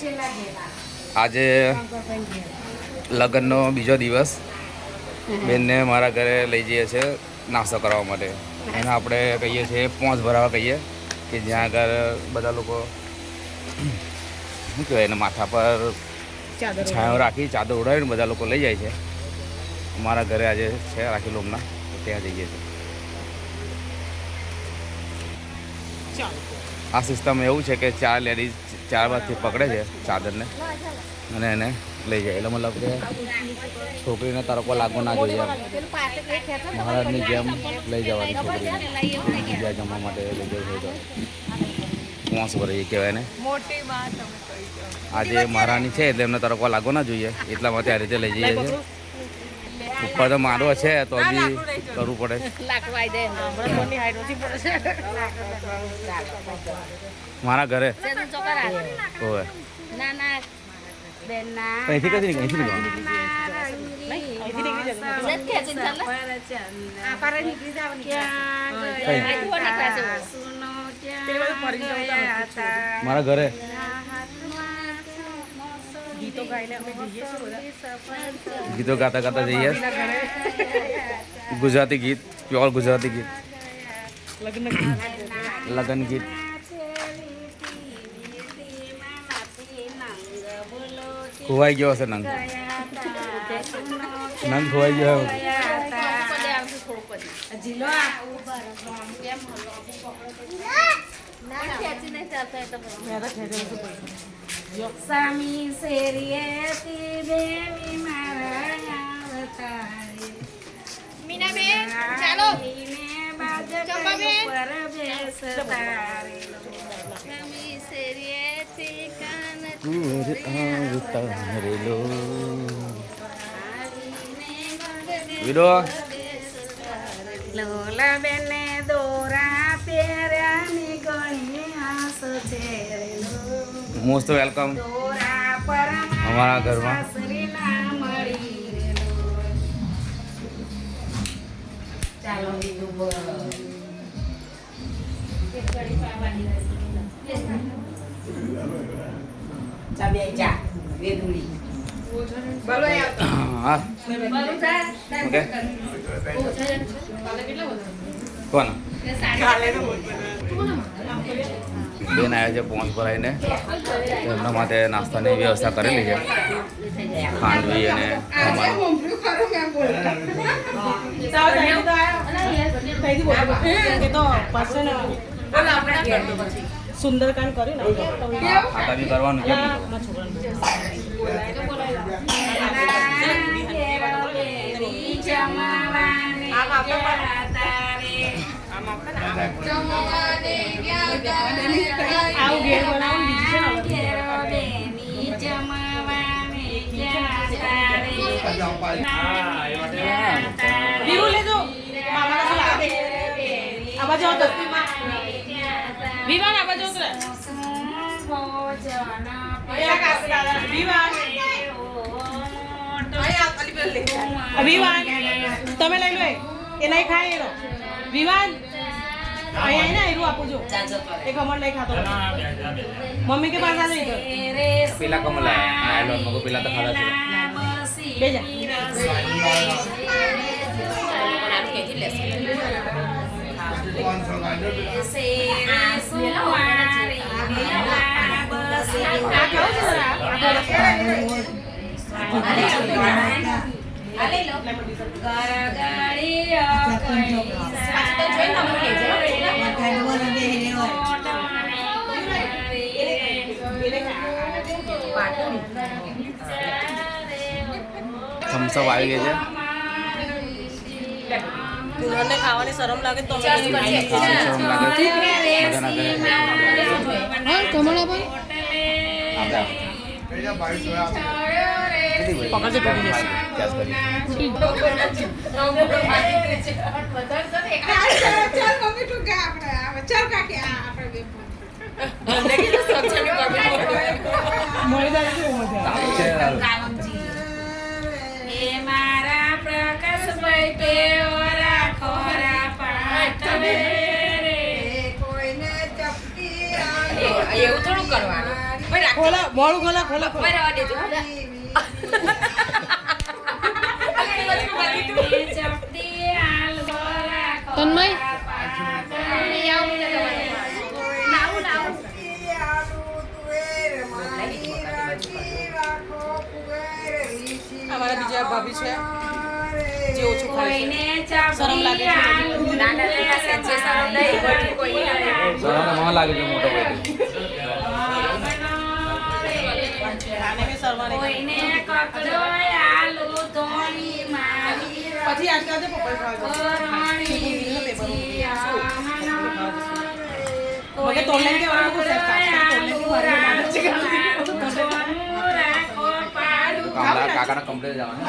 આજે લગ્નનો બીજો દિવસ બેનને મારા ઘરે લઈ જઈએ છીએ નાસ્તો કરવા માટે. એને આપણે કહીએ છીએ પોંચ ભરાવા કહીએ કે જ્યાં આગળ બધા લોકો શું કહેવાય એને માથા પર છાંયો રાખી ચાદર ઉડાવીને બધા લોકો લઈ જાય છે. મારા ઘરે આજે છે રાખી લોમના, ત્યાં જઈએ છીએ. આ સિસ્ટમ એવું છે કે 4 લેડીઝ 4 બાજુથી પકડે છે ચાદરને અને એને લઈ જાય. એટલે મતલબ કે છોકરીને તડકો લાગવો ના જોઈએ. મહારાજની જેમ લઈ જવાની છોકરીને બીજા જમવા માટે લઈ જવું હોય તો પોંચ ભરી કહેવાય ને. આજે મહારાણી છે એટલે એમને તડકો લાગવો ના જોઈએ, એટલા માટે આ રીતે લઈ જઈએ છીએ. ઉપર તો મારવો છે તો બી કરવું પડે. મારા ઘરે હોય અહીંથી કદી અહીંથી મારા ઘરે ગીતો ગાતા ગાતા જઈએ. ગુજરાતી ગીત, પ્યોર ગુજરાતી ગીત, લગ્ન ગીત. ખોવાઈ ગયો હશે નંગ, નંગ ખોવાઈ ગયો. સામી શેરીએથી દેવી મારા અવતારે મીનાબેન ચાલો પર બેસતારે સામી શેરીએથી કાન આવતારેલો વિડો લોલા બેને દોરા પહેર્યાની ઘણી આસ છે. મોસ્ટ વેલકમ અમારા ઘરમાં. ચાલો હા ઓકે કોણ બેન આવ્યા છે પોંચ ભરાઈને. એમના માટે નાસ્તાની વ્યવસ્થા કરેલી છે, ખાંડવી અને સુંદરકાંડ કર્યું ખાતા બી કરવાનું છે. તમે લઈ લો એ નહીં ખાય એનો વિવાન અહીંયા ને એનું આપું જો એક અમર લઈ ખાતો મમ્મી કે પાસ આ જઈ પેલા કમલા આયલો મગો પેલા તો ખાધા છે બેજા થમ્સઅપ આવી ગઈ છે. દુલ્હનને ખાવાની શરમ લાગે તો મારા પ્રકાશભાઈ પેવરા ખોરા પાઠવે રે કોઈને ચપટી એવું થોડું કરવાનું. ખોલો મોડું ખોલો ખોલો ખોલો. અમારા બીજા ભાભી છે જે ઓછું ખાય છે. શરમ લાગે છે. સરાને મને લાગે છે મોટો ભાઈ આને કે શરમાને કોઈને કકડો આલુ ધોણી મારી પછી આજકાલ તો પપૈ ખાવા મને તોડલે કે વાળો કો સેટ કાકાના કમ્પ્લેટ જવાનું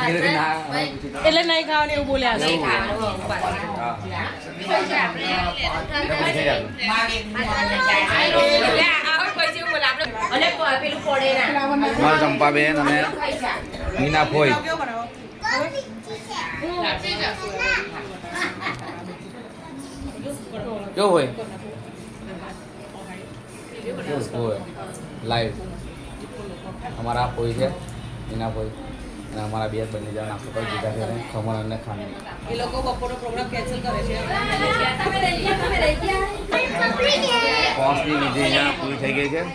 એટલે નહીં ખાવાની એવું બોલ્યા છે. મારા ચંપાબેન અને મીના ફોઈ કેવો બનાવો? કેવું હોય કેવું હોય લાઈવ અમારા ફોઈ છે મીના ફોઈ અને અમારા બે બંને જણ આખો પર જીતા છે ખમણ અને ખાંડ એ લોકો બપોરનો પ્રોગ્રામ કેન્સલ કરે છે. પહોંચની વિધિ અહીંયા પૂરી થઈ ગઈ છે અને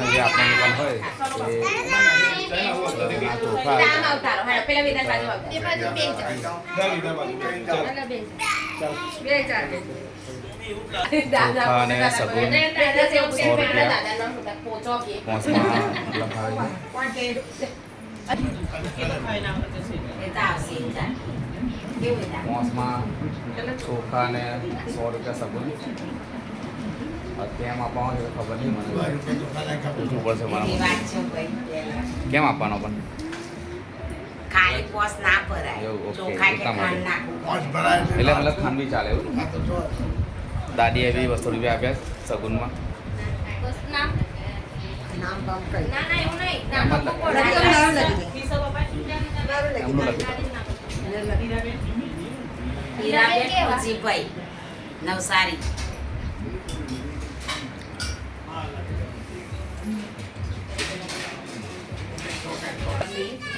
જે આપણો નિકાલ હોય એ આ ચોખા ચોખા અને સગુન 100 રૂપિયા પહોંચમાં લખાવે છે પહોંચમાં ચોખા અને 100 રૂપિયા સગુન કેમ આપવાનો છે ખબર નહીં મને પૂછવું પડશે મારા કેમ આપવાનો પણ ખાલી પોસ ના ભરાય એવું, ઓકે, ચોખા કે એટલા માટે. ખાંડ નાખવું એટલે મતલબ ખાંડ બી ચાલે એવું દાદી એવી 200 રૂપિયા આપ્યા સગુનમાં નામ બામ કઈ ના ના એવું નહીં નામ નામ બામ જ એમનું લખ્યું હીરાબેન પૂજીભાઈ નવસારી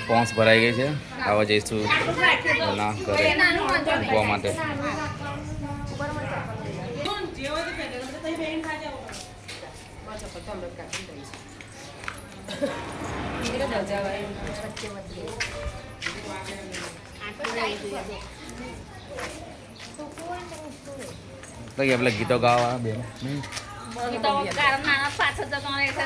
પોંસ ભરાઈ ગઈ છે આવા જઈશું એના ઘરે મૂકવા માટે જે હોય તે ફેંકે. તમે તો બેન ખાઈ જાઓ. લાગે આપણે ગીતો ગાવા બેન તો કારણ નાના પાછળ જતો રહે છે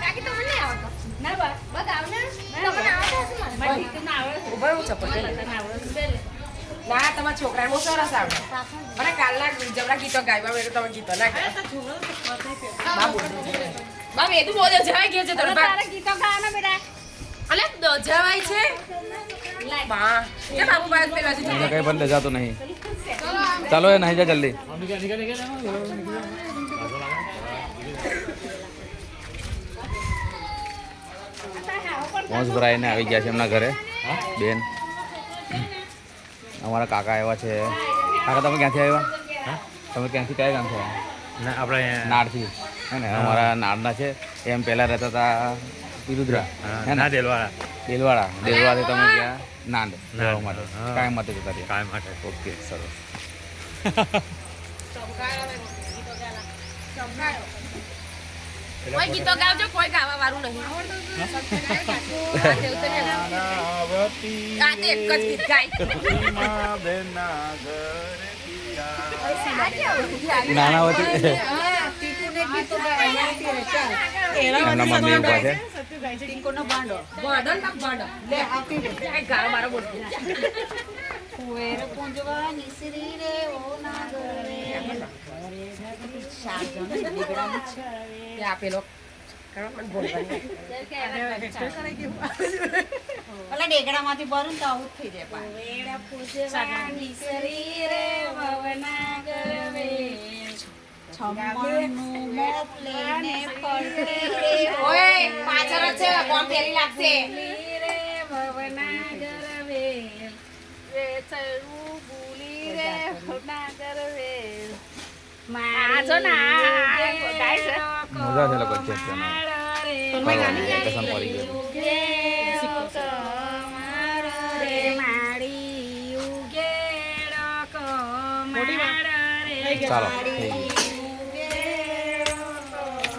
કાકી તો મને આવતો ના બા આવ ને તમને આવતો હશે મને ઠીક ના આવડે ઉભા હું ચપટ ના આવડે ના તમારા છોકરાને બહુ સરસ આવડે મને કાલના જબરા ગીતો ગાયવા મેં તમે ગીતો ના ગાય બાપ એ તો બહુ જવાય કે છે તમે તારા ગીતો ગાવાના બેટા અલે જવાય છે બા એ બાબુ બાદ પેલા મને કઈ પણ લઈ જતો નહીં ચાલો એ નહીં જા જલ્દી મોજ ભરાઈને આવી ગયા છે એમના ઘરે બેન અમારા કાકા આવ્યા છે કાકા તમે ક્યાંથી આવ્યા તમે ક્યાંથી કયા ગામથી આવ્યા આપણે નાડથી હે ને અમારા નાડના છે એમ પહેલાં રહેતા હતા વિરુદ્રા હે ને દેલવાડા દેલવાડાથી તમે ગયા નાંદ રહેવા માટે હા. કાયમ માટે જતા રહ્યા કાયમ માટે ઓકે સરસ કોઈ ગીતો ગાવજો કોઈ ગાવા વાળું નહીં આ તો એક જ ગીત ગાય નાનાવતી એમના મમ્મી ઉભા છે ભણો ના ભણો લે આ ગાવા મારો બોલ કુવેર પૂંજવા નિસરી રે ઓ નાગરે આ પેલો કરો મને બોલવાની ઓલા ડેગડામાંથી ભરું ને તો આવું જ થઈ જાય પાછું. વેડા પૂજવાની શરીરે ભવનાગર વેલ. છમ્મનનું મોત લઈને ફરતે રે ઓય પાછળ જ છે કોણ ફેરી લાગશે રે ભવનાગર વેલ. વેચરું ભૂલી રે ભવનાગર વેલ. માજો ના ગાય છે. મજા છે લોકો છે વેકેશન પડી ગયું ચાલો થઈ ગયું